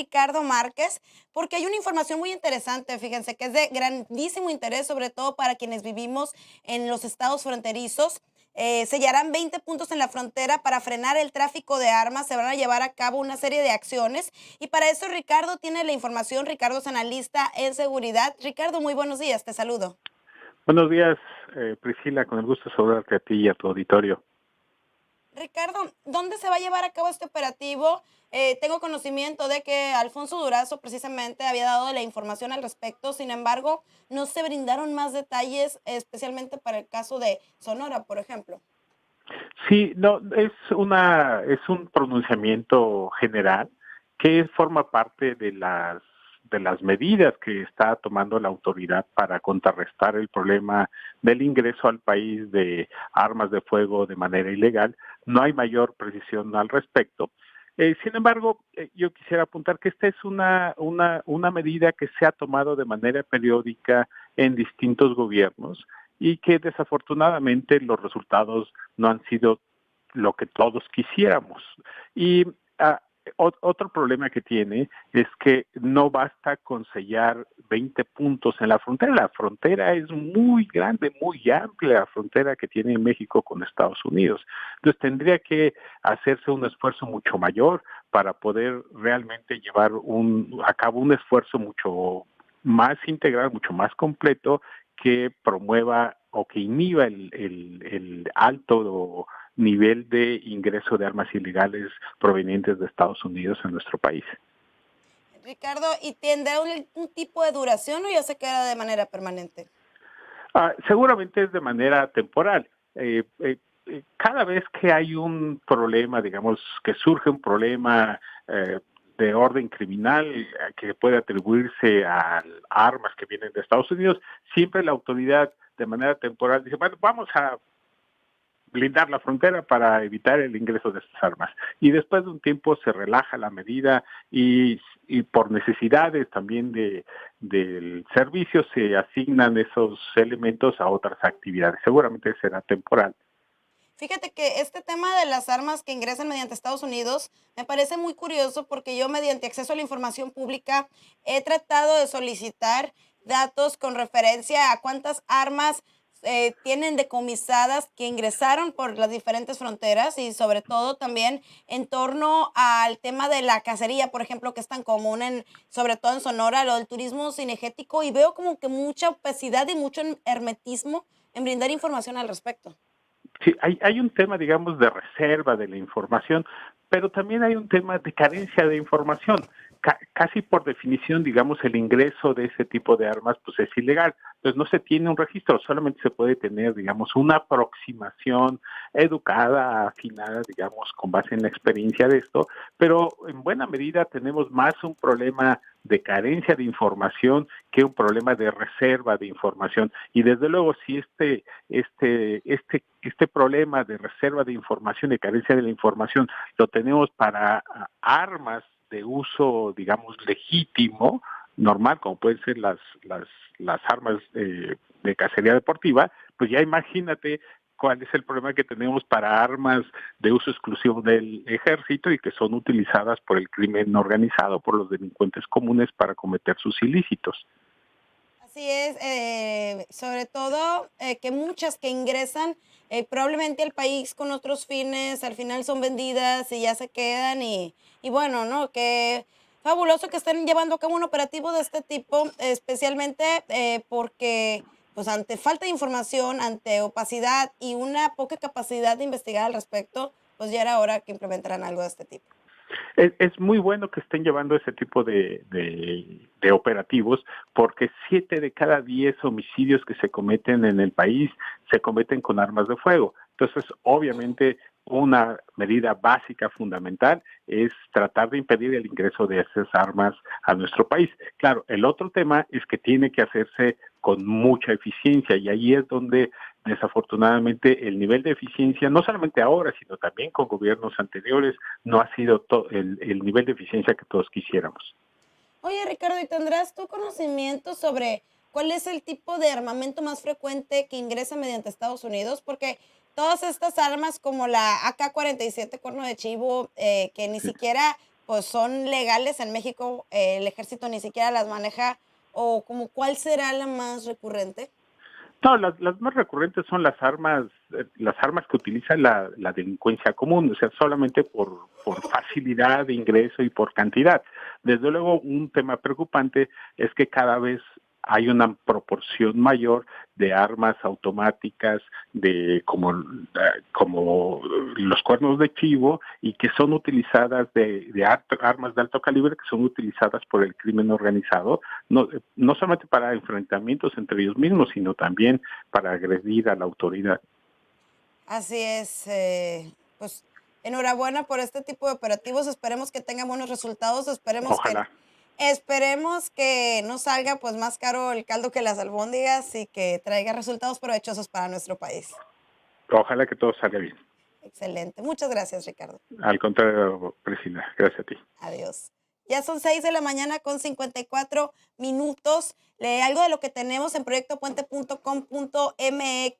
Ricardo Márquez, porque hay una información muy interesante, fíjense, que es de grandísimo interés, sobre todo para quienes vivimos en los estados fronterizos. Sellarán 20 puntos en la frontera para frenar el tráfico de armas, se van a llevar a cabo una serie de acciones y para eso Ricardo tiene la información, Ricardo es analista en seguridad. Ricardo, muy buenos días, te saludo. Buenos días, Priscila, con el gusto de saludarte a ti y a tu auditorio. Ricardo, ¿dónde se va a llevar a cabo este operativo? Tengo conocimiento de que Alfonso Durazo precisamente había dado la información al respecto, sin embargo, no se brindaron más detalles, especialmente para el caso de Sonora, por ejemplo. Sí, no, es un pronunciamiento general que forma parte de las medidas que está tomando la autoridad para contrarrestar el problema del ingreso al país de armas de fuego de manera ilegal. No hay mayor precisión al respecto. Sin embargo, yo quisiera apuntar que esta es una medida que se ha tomado de manera periódica en distintos gobiernos y que desafortunadamente los resultados no han sido lo que todos quisiéramos. Y ah, otro problema que tiene es que no basta con sellar 20 puntos en la frontera. La frontera es muy grande, muy amplia, la frontera que tiene México con Estados Unidos. Entonces tendría que hacerse un esfuerzo mucho mayor para poder realmente llevar a cabo un esfuerzo mucho más integral, mucho más completo, que promueva o que inhiba el alto nivel de ingreso de armas ilegales provenientes de Estados Unidos en nuestro país. Ricardo, ¿y tendrá un tipo de duración o ya se queda de manera permanente? Seguramente es de manera temporal. Cada vez que hay un problema, digamos, que surge un problema de orden criminal que puede atribuirse a armas que vienen de Estados Unidos, siempre la autoridad de manera temporal dice, bueno, vamos a blindar la frontera para evitar el ingreso de estas armas. Y después de un tiempo se relaja la medida y por necesidades también del servicio se asignan esos elementos a otras actividades. Seguramente será temporal. Fíjate que este tema de las armas que ingresan mediante Estados Unidos me parece muy curioso porque yo mediante acceso a la información pública he tratado de solicitar datos con referencia a cuántas armas tienen decomisadas que ingresaron por las diferentes fronteras y sobre todo también en torno al tema de la cacería, por ejemplo, que es tan común sobre todo en Sonora, lo del turismo cinegético y veo como que mucha opacidad y mucho hermetismo en brindar información al respecto. Sí, hay un tema, digamos, de reserva de la información, pero también hay un tema de carencia de información. Casi por definición, digamos, el ingreso de ese tipo de armas pues es ilegal. Entonces no se tiene un registro, solamente se puede tener, digamos, una aproximación educada, afinada, digamos, con base en la experiencia de esto, pero en buena medida tenemos más un problema de carencia de información que un problema de reserva de información. Y desde luego, si este problema de reserva de información, de carencia de la información, lo tenemos para armas de uso, digamos, legítimo, normal, como pueden ser las armas de cacería deportiva, pues ya imagínate cuál es el problema que tenemos para armas de uso exclusivo del ejército y que son utilizadas por el crimen organizado, por los delincuentes comunes para cometer sus ilícitos. Así es, sobre todo que muchas que ingresan probablemente al país con otros fines, al final son vendidas y ya se quedan y bueno, ¿no? Qué fabuloso que estén llevando a cabo un operativo de este tipo, especialmente porque pues ante falta de información, ante opacidad y una poca capacidad de investigar al respecto, pues ya era hora que implementaran algo de este tipo. Es muy bueno que estén llevando ese tipo de operativos porque 7 de cada 10 homicidios que se cometen en el país se cometen con armas de fuego. Entonces, obviamente, una medida básica, fundamental, es tratar de impedir el ingreso de esas armas a nuestro país. Claro, el otro tema es que tiene que hacerse con mucha eficiencia y ahí es donde desafortunadamente el nivel de eficiencia, no solamente ahora, sino también con gobiernos anteriores, no ha sido el nivel de eficiencia que todos quisiéramos. Oye, Ricardo, ¿y tendrás tu conocimiento sobre cuál es el tipo de armamento más frecuente que ingresa mediante Estados Unidos? Porque todas estas armas como la AK-47 Cuerno de Chivo, que ni Sí. siquiera pues son legales en México, el ejército ni siquiera las maneja, o como cuál será la más recurrente. No, las más recurrentes son las armas que utiliza la delincuencia común, o sea, solamente por facilidad de ingreso y por cantidad. Desde luego, un tema preocupante es que cada vez hay una proporción mayor de armas automáticas, como los cuernos de chivo, y que son utilizadas armas de alto calibre que son utilizadas por el crimen organizado, no solamente para enfrentamientos entre ellos mismos, sino también para agredir a la autoridad. Así es, pues enhorabuena por este tipo de operativos, esperemos que tengan buenos resultados, Ojalá, esperemos que no salga pues más caro el caldo que las albóndigas y que traiga resultados provechosos para nuestro país. ojalá que todo salga bien. Excelente, muchas gracias, Ricardo. Al contrario, Priscila, gracias a ti. Adiós. Ya son 6 de la mañana con 54 minutos. Algo de lo que tenemos en proyectopuente.com.mx